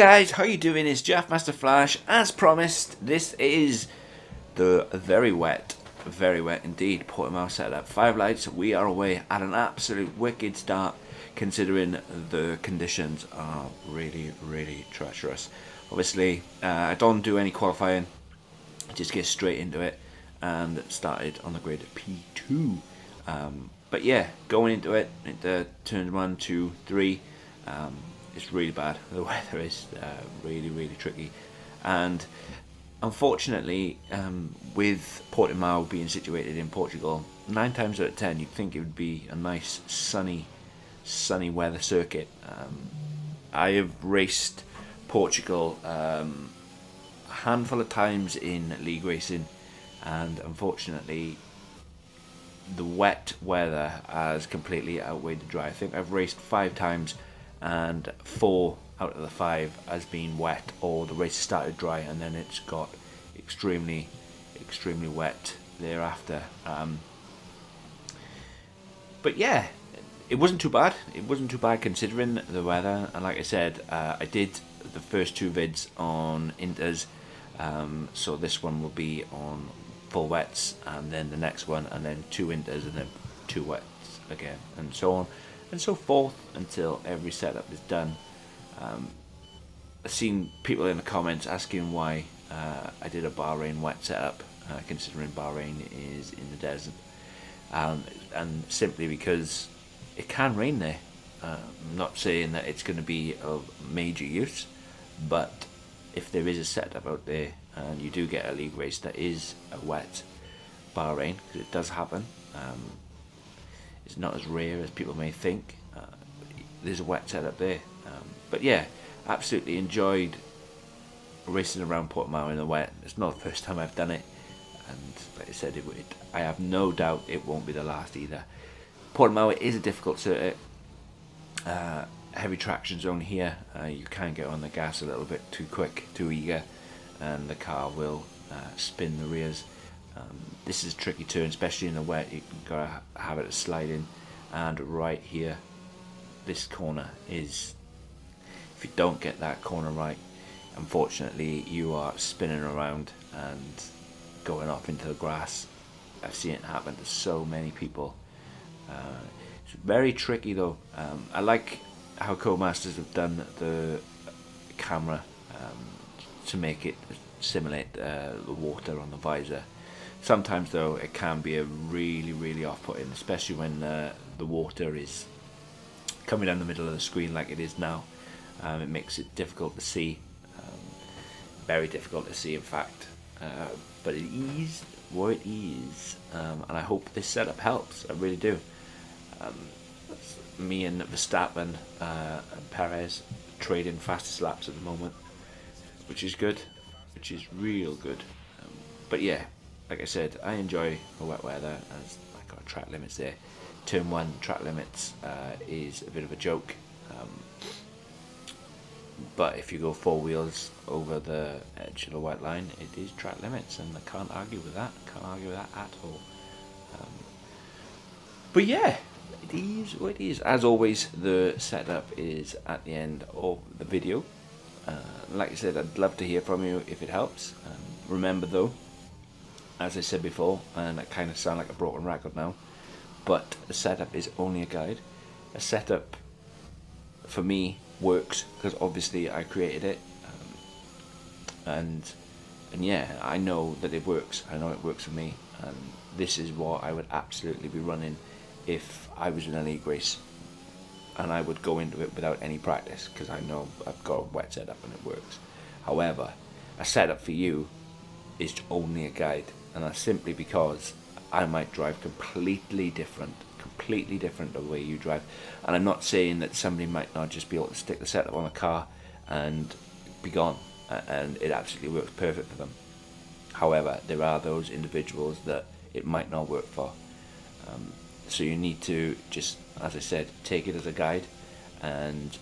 guys, how you doing? It's Jeff Master Flash. As promised, this is the very wet indeed Portimao setup. 5 lights, we are away at an absolute wicked start considering the conditions are really treacherous. Obviously, I don't do any qualifying, just get straight into it and started on the grid P2. But yeah, going into it, into turn 1, 2, 3, it's really bad. The weather is really tricky, and unfortunately, with Portimao being situated in Portugal, 9 times out of 10 you'd think it would be a nice sunny weather circuit. I have raced Portugal a handful of times in league racing, and unfortunately the wet weather has completely outweighed the dry. I think I've raced 5 times and 4 out of the 5 has been wet, or the race started dry and then it's got extremely wet thereafter. But yeah, it wasn't too bad. It wasn't too bad considering the weather. And like I said, I did the first 2 vids on inters, so this one will be on full wets, and then the next one, and then 2 inters, and then 2 wets again, and so on and so forth until every setup is done. I've seen people in the comments asking why I did a Bahrain wet setup, considering Bahrain is in the desert, and simply because it can rain there. I'm not saying that it's going to be of major use, but if there is a setup out there and you do get a league race that is a wet Bahrain, because it does happen, it's not as rare as people may think. There's a wet setup there, but yeah, absolutely enjoyed racing around Portimao in the wet. It's not the first time I've done it, and like I said, I have no doubt it won't be the last either. Portimao is a difficult circuit. Heavy traction zone here. You can get on the gas a little bit too quick, too eager, and the car will spin the rears. This is a tricky turn, especially in the wet. You gotta have it sliding, and right here, this corner is, if you don't get that corner right, unfortunately you are spinning around and going off into the grass. I've seen it happen to so many people. It's very tricky though. I like how Codemasters have done the camera to make it simulate the water on the visor. Sometimes though it can be a really off-putting, especially when the water is coming down the middle of the screen like it is now. It makes it difficult to see, very difficult to see in fact, but it is what it is, and I hope this setup helps. I really do. Me and Verstappen and Perez trading fastest laps at the moment, which is good, which is real good. But yeah, like I said, I enjoy the wet weather, as I got track limits there. Turn 1 track limits is a bit of a joke, but if you go 4 wheels over the edge of the white line, it is track limits, and I can't argue with that. Can't argue with that at all. But yeah, it is what it is. As always, the setup is at the end of the video. Like I said, I'd love to hear from you if it helps. Remember though, as I said before, and I kind of sound like a broken record now, but a setup is only a guide. A setup for me works because obviously I created it, and yeah, I know that it works. I know it works for me, and this is what I would absolutely be running if I was in a league race, and I would go into it without any practice because I know I've got a wet setup and it works. However, a setup for you is only a guide, and that's simply because I might drive completely different the way you drive. And I'm not saying that somebody might not just be able to stick the setup on a car and be gone, and it absolutely works perfect for them. However, there are those individuals that it might not work for. So you need to just, as I said, take it as a guide and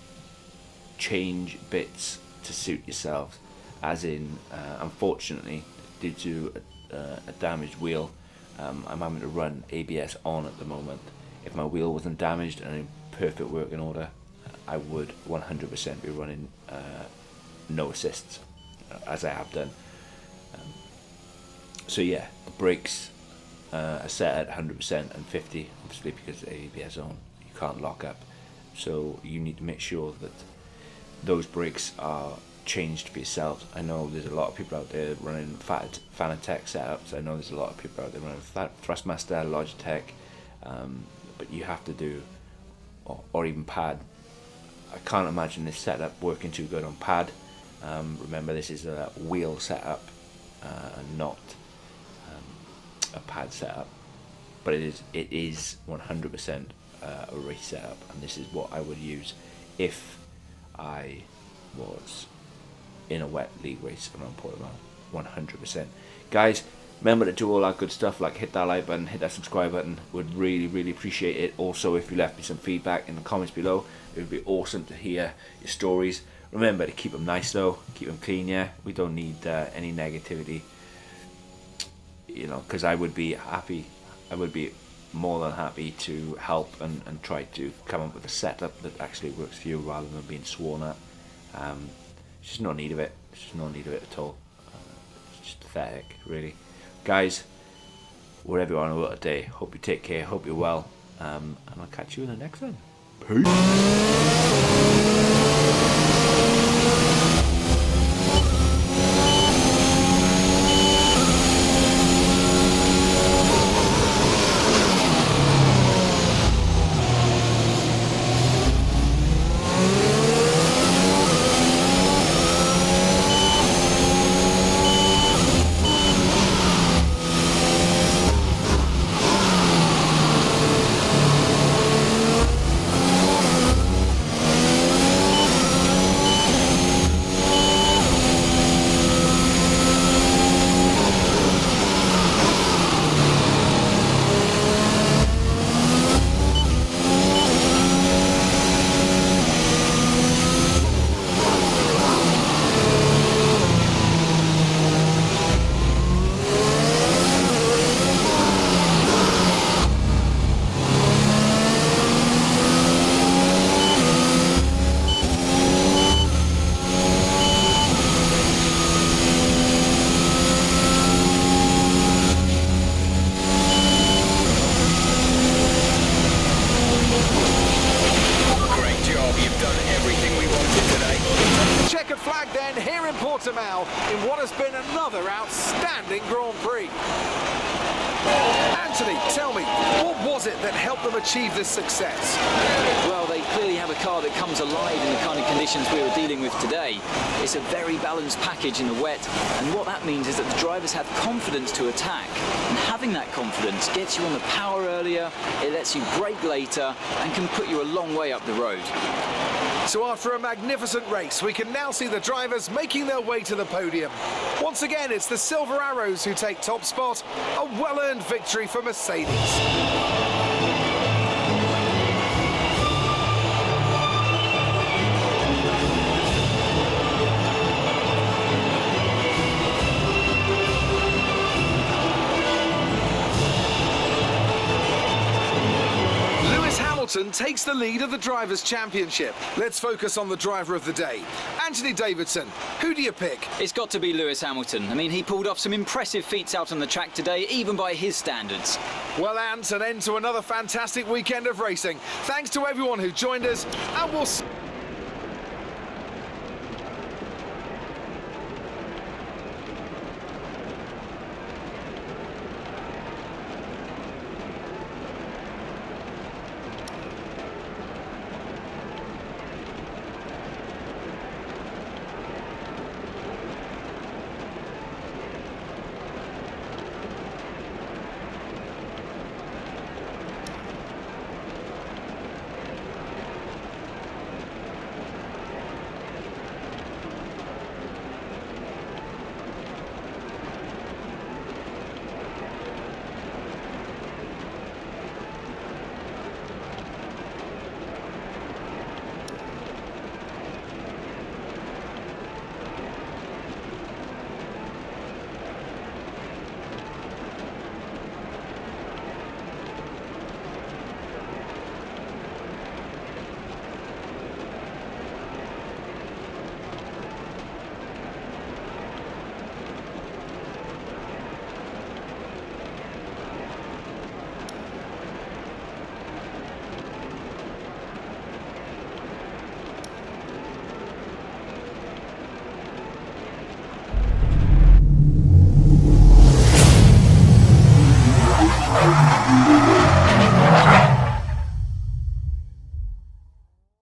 change bits to suit yourself. As in, unfortunately, due to a damaged wheel, I'm having to run ABS on at the moment. If my wheel wasn't damaged and in perfect working order, I would 100% be running no assists, as I have done. So yeah, the brakes are set at 100% and 50, obviously because the ABS on, you can't lock up. So you need to make sure that those brakes are changed for yourself. I know there's a lot of people out there running Fanatec setups. I know there's a lot of people out there running Thrustmaster, Logitech, but you have to do, or even pad. I can't imagine this setup working too good on pad. Remember, this is a wheel setup and not a pad setup, but it is 100% a race setup, and this is what I would use if I was in a wet league race around Portimao. 100%. Guys, remember to do all that good stuff, like hit that like button, hit that subscribe button. Would really appreciate it. Also, if you left me some feedback in the comments below, it would be awesome to hear your stories. Remember to keep them nice though, keep them clean. Yeah, we don't need any negativity, you know, because I would be more than happy to help and try to come up with a setup that actually works for you rather than being sworn at. There's just no need of it. There's just no need of it at all. It's just pathetic, really. Guys, wherever you are in the world today, hope you take care, hope you're well, and I'll catch you in the next one. Peace. Flag then here in Portimao in what has been another outstanding Grand Prix. Anthony, tell me, what was it that helped them achieve this success? Well, they clearly have a car that comes alive in the kind of conditions we were dealing with today. It's a very balanced package in the wet, and what that means is that the drivers have confidence to attack, and having that confidence gets you on the power earlier, it lets you brake later, and can put you a long way up the road. So after a magnificent race, we can now see the drivers making their way to the podium. Once again, it's the Silver Arrows who take top spot, a well-earned victory for Mercedes. Hamilton takes the lead of the Drivers' Championship. Let's focus on the driver of the day. Anthony Davidson, who do you pick? It's got to be Lewis Hamilton. I mean, he pulled off some impressive feats out on the track today, even by his standards. Well, Ant, an end to another fantastic weekend of racing. Thanks to everyone who joined us, and we'll see